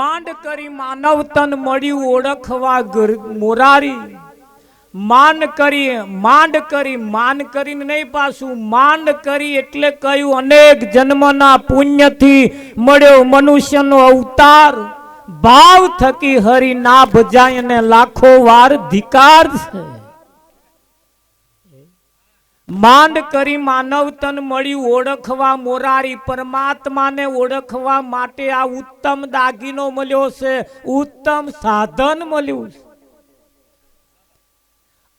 માંડ કરી માનવ તન મળ્યું ઓળખવા મોરારી માંડ કરી માન કરીને નહીં પાછું માંડ કરી એટલે કહ્યું અનેક જન્મના પુણ્યથી મળ્યો મનુષ્યનો અવતાર ભાવ થકી હરિ ના ભજાય ને લાખો વાર ધિકાર છે માંડ કરી માનવ તન મળ્યું ઓળખવા મોરારી પરમાત્માને ઓળખવા માટે આ ઉત્તમ દાગીનો મળ્યો છે ઉત્તમ સાધન મળ્યું છે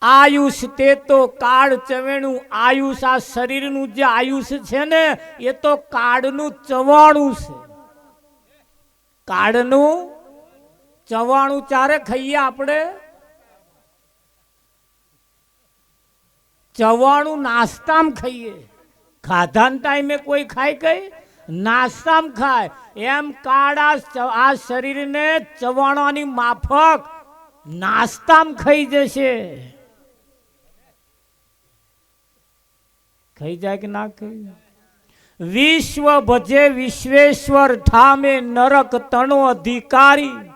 આયુષ તે તો કાળ ચવેણું આયુષ આ શરીરનું જે આયુષ છે ને એ તો કાળનું ચવાણું છે કાળનું ચવાણું ચારે ખાઈએ આપણે ચવાણું નાસ્તામાં ખાઈએ ખાધાના ટાઈમે કોઈ ખાય કઈ નાસ્તામાં ખાય એમ કાળા આ શરીરને ચવાણવાની માફક નાસ્તામાં ખાઈ જશે ખાઈ જાય કે ના ખાઈ વિશ્વ ભજે વિશ્વેશ્વર ઠામે નરક તણો અધિકારી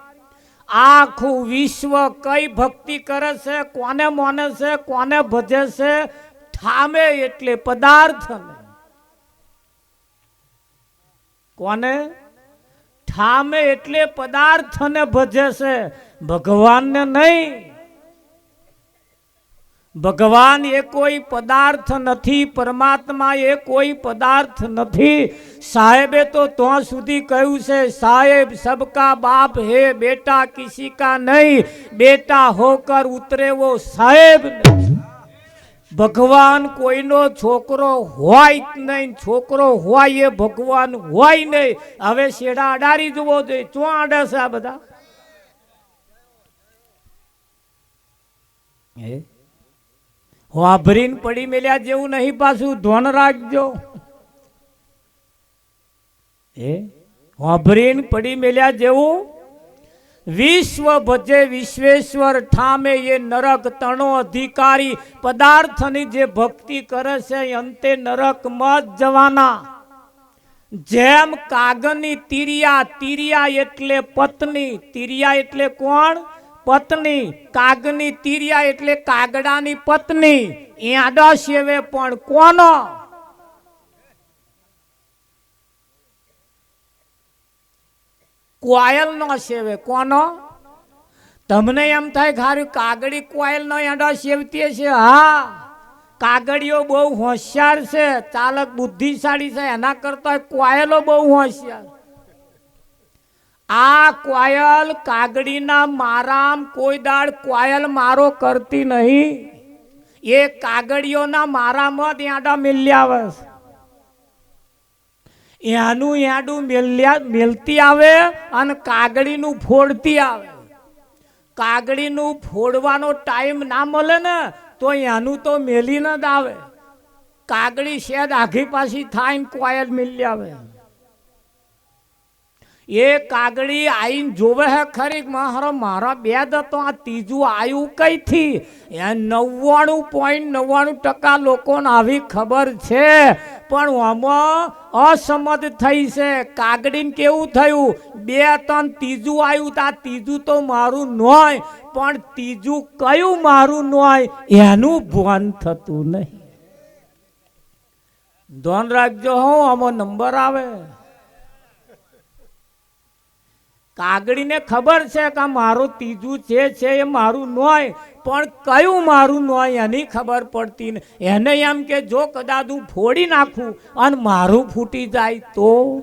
આખું વિશ્વ કઈ ભક્તિ કરે છે કોને માને છે કોને ભજે છે ઠામે એટલે પદાર્થ કોને ઠામે એટલે પદાર્થને ભજે છે ભગવાનને નહીં ભગવાન એ કોઈ પદાર્થ નથી પરમાત્મા એ કોઈ પદાર્થ નથી સાહેબે તો ત્યાં સુધી કહ્યું છે સાહેબ સબકા બાપ હે બેટા કિસી કા નહીં બેટા હોકર ઉતરે वो સાહેબ ભગવાન કોઈનો છોકરો હોય નહીં છોકરો હોય એ ભગવાન હોય નહીં હવે શેડા અડારી જવો જોઈએ ચો આડે છે આ બધા વાભરીને પડી મેલ્યા જેવું નહીં પાછું ધોન રાખજો વાભરીને પડી મેલ્યા જેવું વિશ્વ ભજે વિશ્વેશ્વર ઠામે એ નરક તણો અધિકારી પદાર્થની જે ભક્તિ કરે છે અંતે નરકમાં જ જવાના જેમ કાગની તિરિયા એટલે પત્ની તિરિયા એટલે કોણ પત્ની કાગની તિરિયા એટલે કાગડાની પત્ની એડા સેવે પણ કોનો કોયલ નો સેવે કોનો તમને એમ થાય ખારું કાગડી કોયલ નો એડા સેવતી છે હા કાગડીઓ બહુ હોશિયાર છે ચાલક બુદ્ધિશાળી છે એના કરતા કોયલો બહુ હોશિયાર આ કોયલ કાગડીના મારામ કોઈ દાડ કોયલ મારો કરતી નહીં એ કાગડીઓના મારામાં એડા મેલ્યા આવે એનું એડું મેલતી આવે અને કાગડીનું ફોડતી આવે કાગડીનું ફોડવાનો ટાઈમ ના મળે ને તો એનું તો મેલીને જ આવે કાગડી શેદ આઘી પાછી થાય ને કોયલ મેલી આવે એ કાગડી આઈને જોવે હે ખરી મારા બે તો આ ત્રીજું આવ્યું કઈથી એ 99.99% લોકોને આવી ખબર છે પણ આમાં અસમજ થઈ છે કાગડીને કેવું થયું 2-3 ત્રીજું આવ્યું તો આ ત્રીજું તો મારું નોય પણ ત્રીજું કયું મારું નોય એનું ભાન થતું નહીં ધ્યાન રાખજો હો આમાં નંબર આવે કાગડીને ખબર છે કે મારું ત્રીજું છે એ મારું નોય પણ કયું મારું નોય એની ખબર પડતી ને એને એમ કે જો કદાચ હું ફોડી નાખું અને મારું ફૂટી જાય તો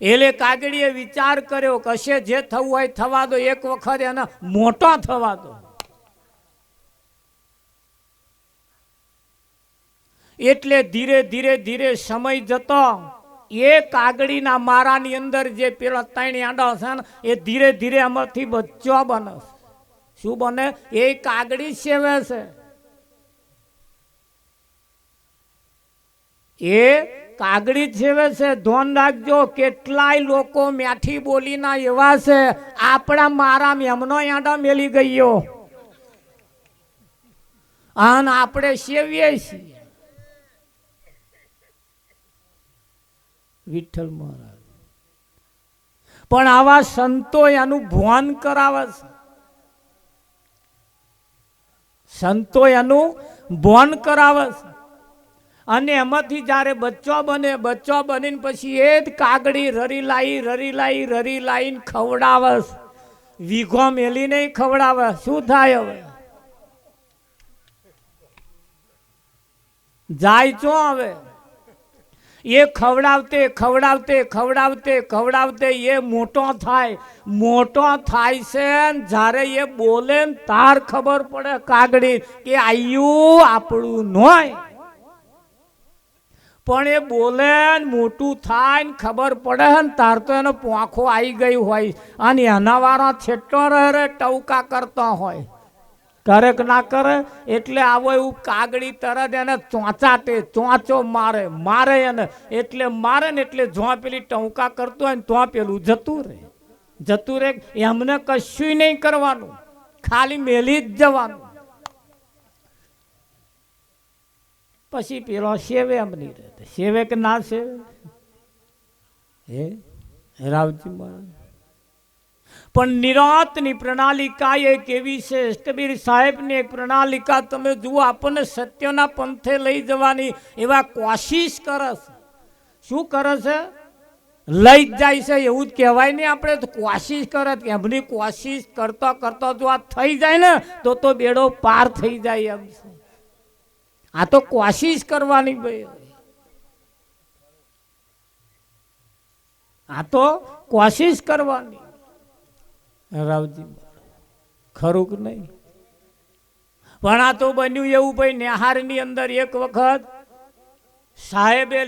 એટલે કાગડીએ વિચાર કર્યો કશે જે થવું હોય થવા દો એક વખત એને મોટો થવા દો એટલે ધીરે ધીરે સમય જતો એ કાગડીના મારાની અંદર જે પેલા 3 આંડા છે ને એ ધીરે ધીરે આમાંથી બચ્ચો બને શું બને એ કાગડી સેવે છે એ કાગડી સેવે છે ધ્યાન રાખજો કેટલાય લોકો મીઠી બોલીના એવા છે આપણા મારામાં એમનો આંડા મેલી ગયો અને આપણે સેવીએ છીએ વિઠ્ઠલ મહારાજ. પણ આવા સંતો એનું ભાન કરાવે છે. સંતો એનું ભાન કરાવે છે. અને એમાંથી જ્યારે બચ્ચો બને, બચ્ચો બનીને પછી એ જ કાગડી રરી લાઈને ખવડાવે. વીઘો મેલીને ખવડાવે. શું થાય હવે? જાય ચો હવે? એ ખવડાવતે એ મોટો થાય છે. જ્યારે એ બોલે તાર ખબર પડે કાગડી કે આયુ આપણું નોય. પણ એ બોલે મોટું થાય ને ખબર પડે ને તાર તો એનો પોંખો આવી ગઈ હોય અને એના વાળા છેટો રહે ટવકા કરતા હોય. કરે કે ના કરે? એટલે આવો એવું કાગડી તરત એને ચોંચાટે, ચોંચો મારે એને. એટલે મારે ને એટલે જો પેલી ટવકા કરતો હોય ને તો પેલું જતું રહે. એમને કશું નહીં કરવાનું, ખાલી મેલી જ જવાનું. પછી પેલો સેવે એમ નહીં રહે. સેવે કે ના સેવે? હે રાવજી મહારાજ. પણ નિરાંતની પ્રણાલિકા એક એવી છે. કબીર સાહેબની એક પ્રણાલિકા તમે જુઓ, આપણને સત્યના પંથે લઈ જવાની એવા કોશિશ કરે છે. શું કરે છે? લઈ જ જાય છે એવું જ કહેવાય નહીં. આપણે તો કોશિશ કરે. એમની કોશિશ કરતા કરતા જો આ થઈ જાય ને તો બેડો પાર થઈ જાય એમ છે. આ તો કોશિશ કરવાની ભાઈ. આ તો કોશિશ કરવાની. રાવજી ખરું કે નહીં? પણ આ તો બન્યું એવું ભાઈ. નેહારની અંદર એક વખત સાહેબે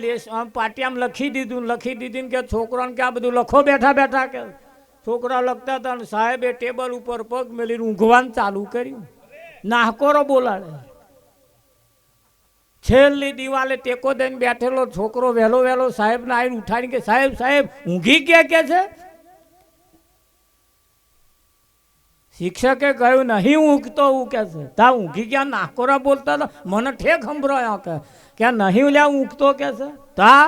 પાટિયામાં લખી દીધું કે છોકરાને કે આ બધું લખો બેઠા કે. છોકરા લખતા હતા ને સાહેબે ટેબલ ઉપર પગ મેલીને ઊંઘવાનું ચાલુ કર્યું. નાહકોરો બોલાડે. છેલ્લી દિવાલે ટેકો દઈને બેઠેલો છોકરો વહેલો સાહેબને આવીને ઉઠાડી કે સાહેબ ઊંઘી કે છે? શિક્ષકે કહ્યું નહીં ઊંઘતો. હું કે છે તા ઊંઘી ગયા? નાકોરા બોલતા હતા. મને ઠેક સંભળાયો કે નહીં લ્યા ઊંઘતો કે છે. તા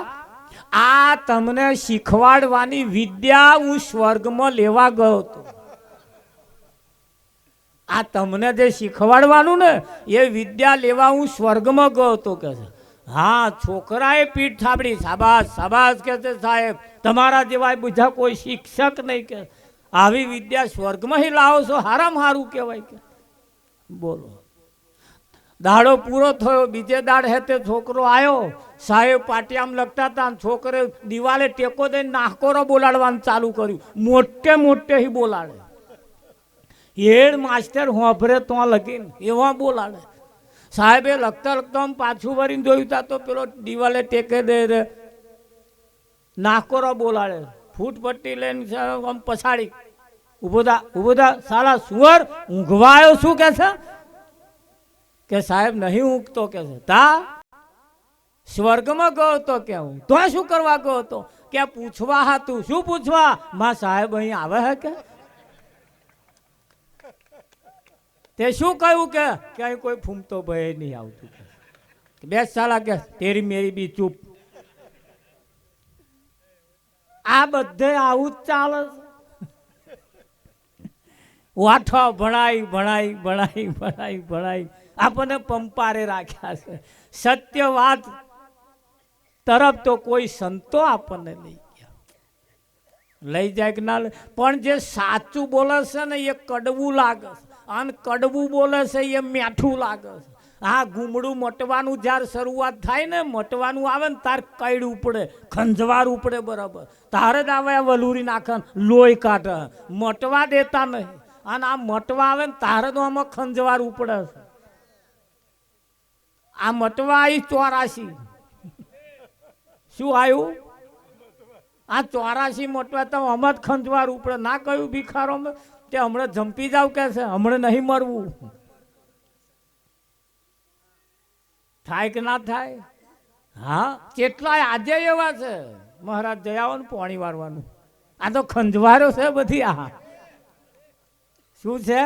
આ તમને શીખવાડવાની વિદ્યા હું સ્વર્ગમાં લેવા ગયો હતો. આ તમને જે શીખવાડવાનું ને એ વિદ્યા લેવા હું સ્વર્ગમાં ગયો હતો કે છે. હા, છોકરાએ પીઠ થાબડી. શાબાશ કે છે સાહેબ, તમારા જેવા બીજા કોઈ શિક્ષક નહીં કે આવી વિદ્યા સ્વર્ગમાં લાવો છો, હારામાં હારું કહેવાય કે. બોલો. દાડો પૂરો થયો. બીજે દાડ હેતે છોકરો આવ્યો. સાહેબ પાટિયામાં લખતા હતા. છોકરે દિવાલે ટેકો દઈને નાહકોરો બોલાડવાનું ચાલુ કર્યું. મોટે બોલાડે. હેડ માસ્ટર હોભરે તો લગીને એવા બોલાડે. સાહેબે લખતા પાછું વળીને જોયું તા તો પેલો દિવાલે ટેકે દે નાહકોરો બોલાડે. ફૂટ પટ્ટી લઈને આમ પછાડી ઉભો થા સાલા સુવર ઊંઘવાયો. શું કે છે? કે સાહેબ નહીં ઊંઘતો કે છે. તા સ્વર્ગમાં ગયો તો કે હું તો શું કરવા ગયો હતો? કે પૂછવા હતું. શું પૂછવા? માં સાહેબ અહીં આવે હે કે? તે શું કહ્યું કે અહીં કોઈ ફૂમતો ભાઈ નહીં આવતું. બેસ સાલા કે તેરી મેરી બી ચૂપ. આ બધે આવું જ ચાલે. વાઠો ભણાઈ આપણને પંપારે રાખ્યા છે. સત્ય વાત તરફ તો કોઈ સંતો આપણને લઈ જાય કે ના. પણ જે સાચું બોલે છે ને એ કડવું લાગે છે, અને કડવું બોલે છે એ મીઠું લાગે છે. હા, ગુમડું મટવાનું જ્યારે શરૂઆત થાય ને, મટવાનું આવે ને તાર કઈડવું પડે, ખંજવારવું પડે. બરાબર તારે જ આવે વલુરી નાખે, લોહી કાઢે. મટવા દેતા નહીં. અને આ મટવા આવે ને તારે તો આમાં ખંજવારવું પડે છે. આ મટવા આવી 84. શું આવ્યું? આ 84 મટવા તો આમાં જ ખંજવારવું પડે. ના કહ્યું ભિખારો તે હમણાં જંપી જાવ કે છે, હમણાં નહીં મરવું. થાય કે ના થાય? હા, કેટલાય આજે એવા છે. મહારાજ જયાવો ને પાણી વારવાનું. આ તો ખંજવારો છે બધી. આ શું છે?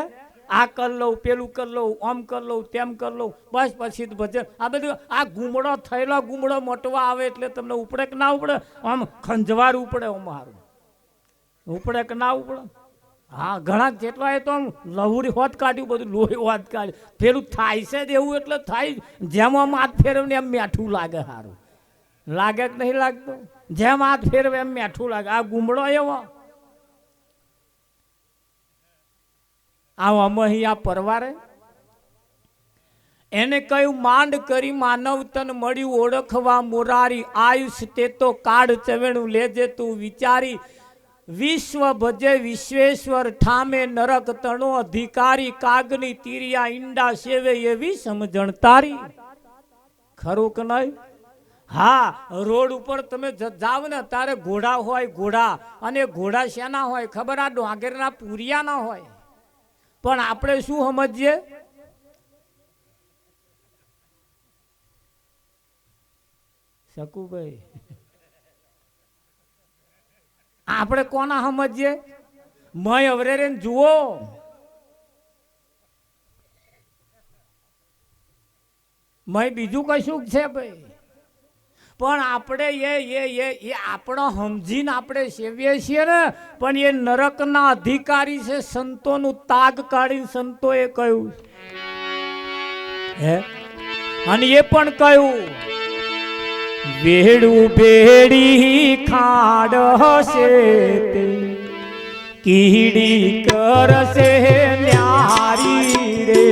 આ કરી લઉં, પેલું કરી લઉં, આમ કરી લઉં, તેમ કરી લઉં, બસ પછી ભજન. આ બધું આ ગુમડો થયેલો ગુમડો મોટવા આવે એટલે તમને ઉપડે કે ના ઉપડે? આમ ખંજવાર ઉપડે, અમારું ઉપડે કે ના ઉપડે? હા, ઘણા જેટલા એ તો આમ લહુરી હોત કાઢ્યું, બધું લોહી હોત કાઢ્યું. પેલું થાય છે જ એવું એટલે થાય. જેમ આમ હાથ ફેરવીને એમ મીઠું લાગે. સારું લાગે કે નહીં લાગતું? જેમ હાથ ફેરવે એમ મીઠું લાગે. આ ગુમડો એવો આવો અમે અહીંયા પરવારે એને કહ્યું, માંડ કરી માનવ તન મળ્યું ઓળખવા મોરારી, આયુષ તે તો કાળ ચવેણું લેજે તું વિચારી, વિશ્વ ભજે વિશ્વેશ્વર ઠામે નરક તણો અધિકારી, કાગની તીરિયા ઈંડા સેવે એવી સમજણ તારી. ખરું કે નહીં? હા, રોડ ઉપર તમે જાવ ને તારે ઘોડા હોય, ઘોડા. અને ઘોડા શેના હોય ખબર? આ ડોંગરના પૂરિયા ના હોય. પણ આપણે શું સમજીએ? શકુભાઈ, આપણે કોના સમજીએ? મય અવરે જુઓ, મય બીજું કશું છે ભાઈ. પણ આપણે એ આપણો સમજીને આપણે સેવીએ છીએ ને, પણ એ નરકના અધિકારી છે. સંતોનું તાગ કાઢીને સંતોએ કહ્યું હે, અને એ પણ કહ્યું, વેડું બેડી ખાડ હશે તે કીડી કરશે ન્યારી રે.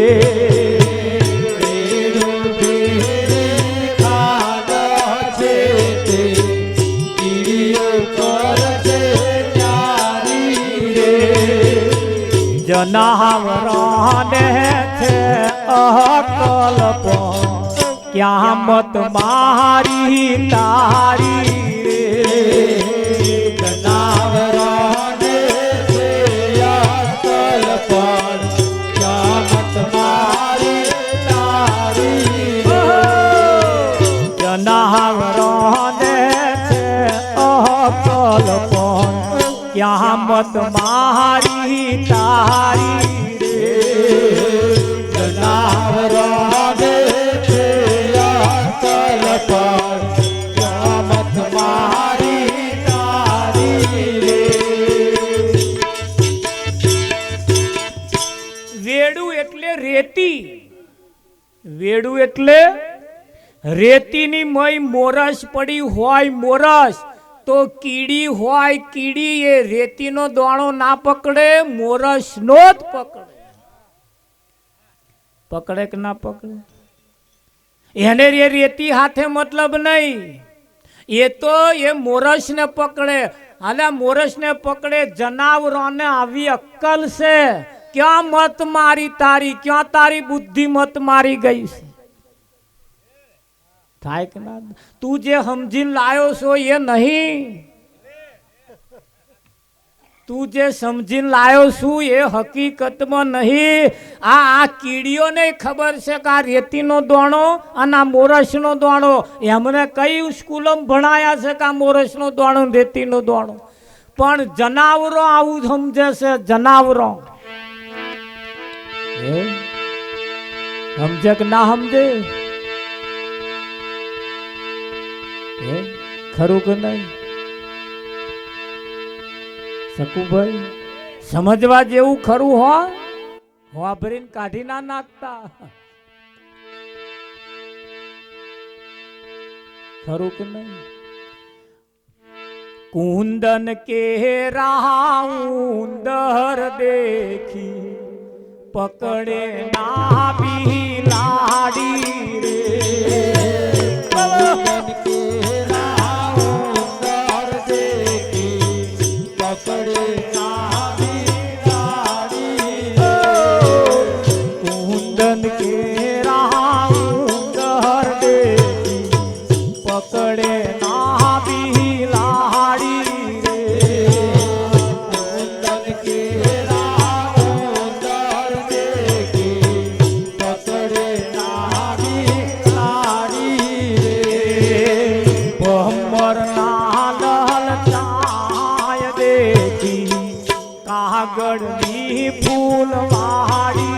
જનાવરાને છે અકલ પણ ક્યામત મારી તારી રે. જનાવરાને છે અકલ પણ ક્યામત મારી તારી રે. જનાવરાને છે અકલ પણ ક્યામત મારી તારી રે. જનાવરાને છે અકલ પણ ક્યામત મારી તારી રે. વેડું એટલે રેતી. વેડું એટલે રેતીની મય મોરસ પડી હોય. મોરસ તો કીડી હોય. કીડી એ રેતીનો દાણો ના પકડે, મોરસનો જ પકડે. પકડે કે ના પકડે? એને રેતી હાથે મતલબ નહીં. એ તો એ મોરસને પકડે. હાલે મોરસને પકડે. જનાવરોને આવી અક્કલ છે. ક્યાં મત મારી તારી? ક્યાં તારી બુદ્ધિ મત મારી ગઈ છે? થાય કે ના? તું જે સમજીને લાયો છો એ નહીં. તું જે સમજીને લાયો છું એ હકીકતમાં નહીં. આ કીડીઓને ખબર છે કે આ રેતીનો દાણો અને આ મોરસનો દાણો. એમને કઈ સ્કૂલોમાં ભણાયા છે કે આ મોરસનો દાણો રેતીનો દાણો? પણ જનાવરો આવું સમજે છે. જનાવરો સમજે કે ના સમજે? ખરું કે નહીં? શકુભાઈ, સમજવા જેવું ખરું હો. વાભરીને કાઢી ના નાખતા. ખરું કે નહીં? કુંદન કે રાઉંદર દેખી પકડે ના બી લાડી રે. કાગળની ફૂલવાડી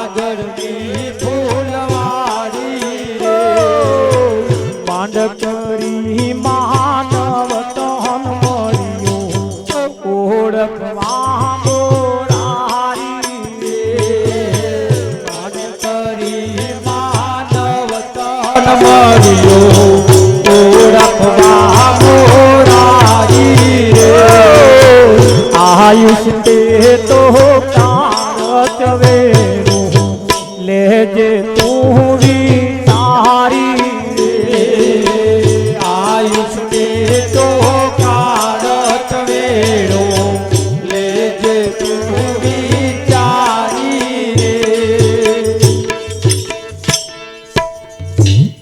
કાજળની ફૂલવારી રે માંડ કરી માનવ તન મળ્યો ઓળખવા મોરારી રે કરી માનવ તન મળ્યો ઓળખવા મોરારી રે આયુષ તે